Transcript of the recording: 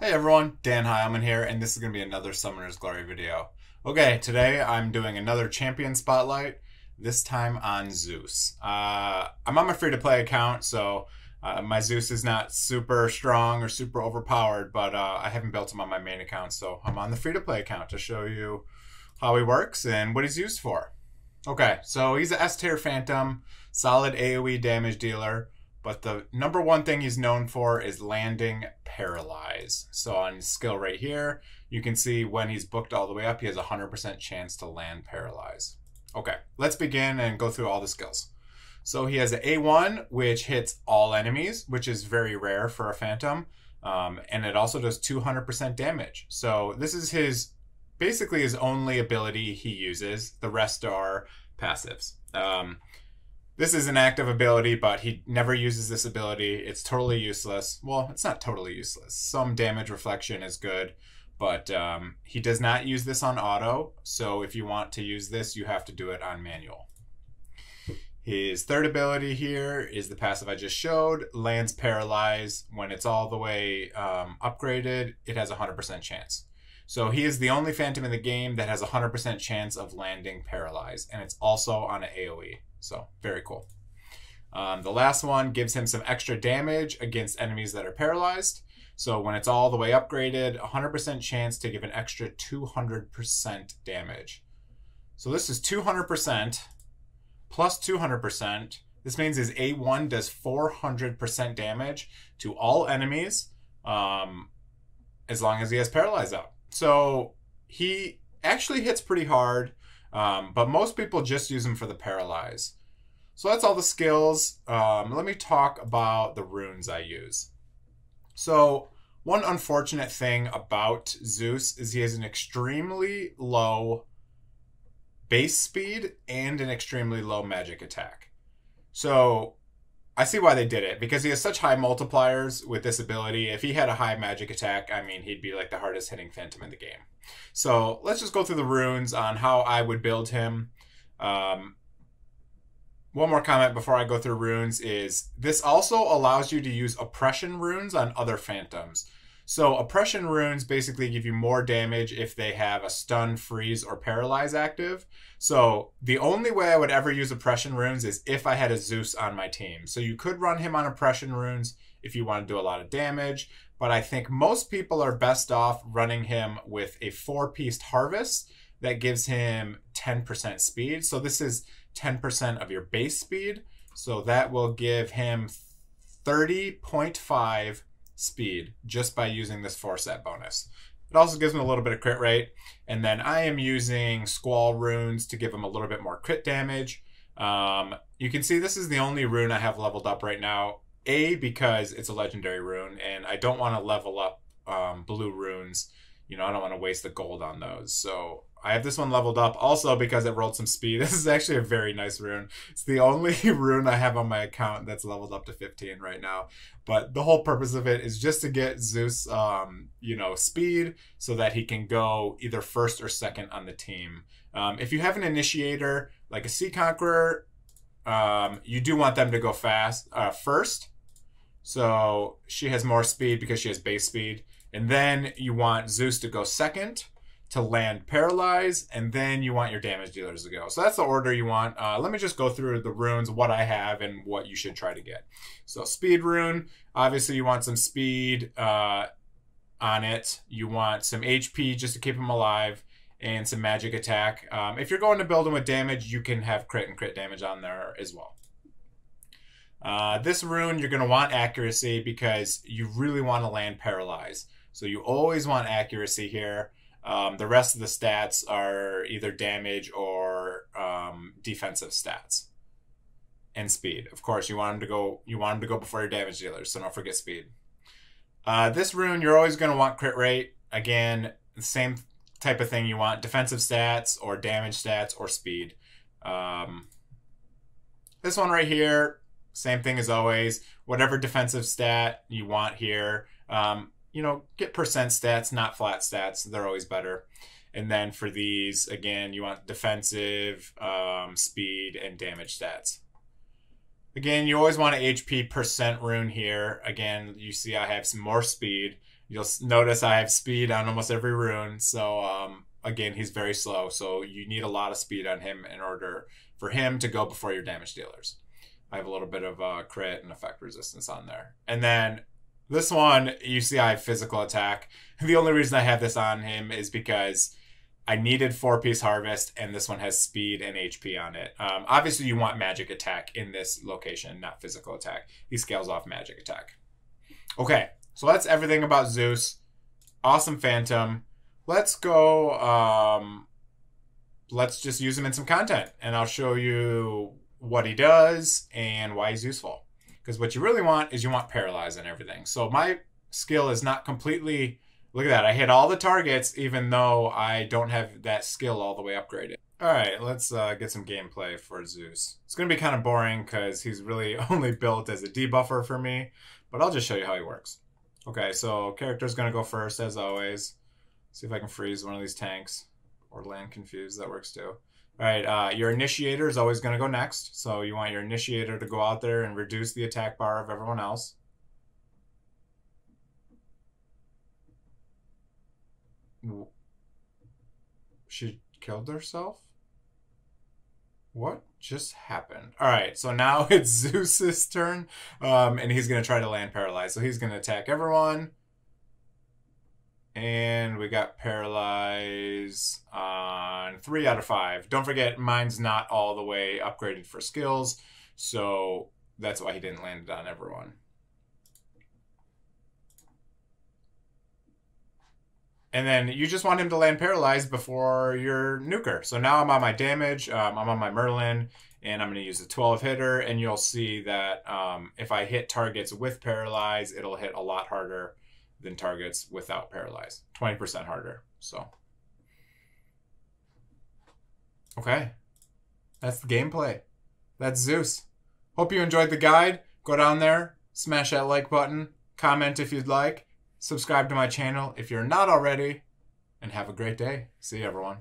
Hey everyone, danheilman here, and this is going to be another Summoner's Glory video. Okay, today I'm doing another champion spotlight, this time on Zeus. I'm on my free-to-play account, so my Zeus is not super strong or super overpowered, but I haven't built him on my main account, so I'm on the free-to-play account to show you how he works and what he's used for. Okay, so he's an S-tier Phantom, solid AoE damage dealer. But the number one thing he's known for is landing Paralyze. So on his skill right here, you can see when he's booked all the way up, he has a 100% chance to land Paralyze. Okay, let's begin and go through all the skills. So he has an A1, which hits all enemies, which is very rare for a Phantom. And it also does 200% damage. So this is basically his only ability he uses. The rest are passives. This is an active ability, but he never uses this ability. It's totally useless. Well, it's not totally useless. Some damage reflection is good, but he does not use this on auto. So if you want to use this, you have to do it on manual. His third ability here is the passive I just showed. Lands Paralyze. When it's all the way upgraded, it has a 100% chance. So he is the only Phantom in the game that has a 100% chance of landing Paralyze, and it's also on an AoE. So very cool. The last one gives him some extra damage against enemies that are paralyzed. So when it's all the way upgraded, 100% chance to give an extra 200% damage. So this is 200% plus 200%. This means his A1 does 400% damage to all enemies as long as he has Paralyze up. So he actually hits pretty hard, but most people just use him for the Paralyze. So that's all the skills. Let me talk about the runes I use. So one unfortunate thing about Zeus is he has an extremely low base speed and an extremely low magic attack. So I see why they did it, because he has such high multipliers with this ability. If he had a high magic attack, I mean, he'd be like the hardest hitting Phantom in the game. So let's just go through the runes on how I would build him. One more comment before I go through runes is this also allows you to use oppression runes on other Phantoms. So oppression runes basically give you more damage if they have a stun, freeze, or paralyze active. So the only way I would ever use oppression runes is if I had a Zeus on my team. So you could run him on oppression runes if you want to do a lot of damage, but I think most people are best off running him with a 4-pieced harvest that gives him 10% speed. So this is 10% of your base speed. So that will give him 30.5 speed just by using this 4-set bonus. It also gives him a little bit of crit rate. And then I am using Squall runes to give him a little bit more crit damage. You can see this is the only rune I have leveled up right now. Because it's a legendary rune, and I don't want to level up blue runes. You know, I don't want to waste the gold on those. So I have this one leveled up also because it rolled some speed. This is actually a very nice rune. It's the only rune I have on my account that's leveled up to 15 right now. But the whole purpose of it is just to get Zeus, you know, speed so that he can go either first or second on the team. If you have an initiator, like a Sea Conqueror, you do want them to go first. So she has more speed because she has base speed. And then you want Zeus to go second to land Paralyze, and then you want your damage dealers to go. So that's the order you want. Let me just go through the runes, what I have and what you should try to get. So speed rune, obviously you want some speed on it. You want some HP just to keep him alive, and some magic attack. If you're going to build him with damage, you can have crit and crit damage on there as well. This rune, you're going to want accuracy because you really want to land Paralyze. So you always want accuracy here. The rest of the stats are either damage or defensive stats. And speed. Of course, you want him to go before your damage dealers, so don't forget speed. This rune, you're always going to want crit rate. Again, the same type of thing. You want defensive stats or damage stats or speed. This one right here, same thing as always. Whatever defensive stat you want here, you know, get percent stats, not flat stats. They're always better. And then for these, again, you want defensive, speed, and damage stats. Again, you always want an HP percent rune here. Again, you see I have some more speed. You'll notice I have speed on almost every rune. So again, he's very slow. So you need a lot of speed on him in order for him to go before your damage dealers. I have a little bit of crit and effect resistance on there. And then this one, you see I have physical attack. The only reason I have this on him is because I needed 4-piece harvest, and this one has speed and HP on it. Obviously, you want magic attack in this location, not physical attack. He scales off magic attack. Okay, so that's everything about Zeus. Awesome Phantom. Let's go, let's just use him in some content, and I'll show you what he does and why he's useful. Because what you really want is you want Paralyze and everything. So my skill is not completely... Look at that. I hit all the targets even though I don't have that skill all the way upgraded. All right, let's get some gameplay for Zeus. It's going to be kind of boring because he's really only built as a debuffer for me. But I'll just show you how he works. Okay, so character's going to go first as always. See if I can freeze one of these tanks. Or land confused. That works too. All right, your initiator is always going to go next. So you want your initiator to go out there and reduce the attack bar of everyone else. She killed herself? What just happened? All right, so now it's Zeus's turn. And he's going to try to land Paralyze. So he's going to attack everyone. And we got Paralyze on 3 out of 5. Don't forget, mine's not all the way upgraded for skills. So that's why he didn't land it on everyone. And then you just want him to land Paralyze before your nuker. So now I'm on my damage. I'm on my Merlin. And I'm going to use the 12 hitter. And you'll see that if I hit targets with Paralyze, it'll hit a lot harder than targets without Paralyze. 20% harder. So, okay. That's the gameplay. That's Zeus. Hope you enjoyed the guide. Go down there, smash that like button, comment if you'd like, subscribe to my channel if you're not already, and have a great day. See you, everyone.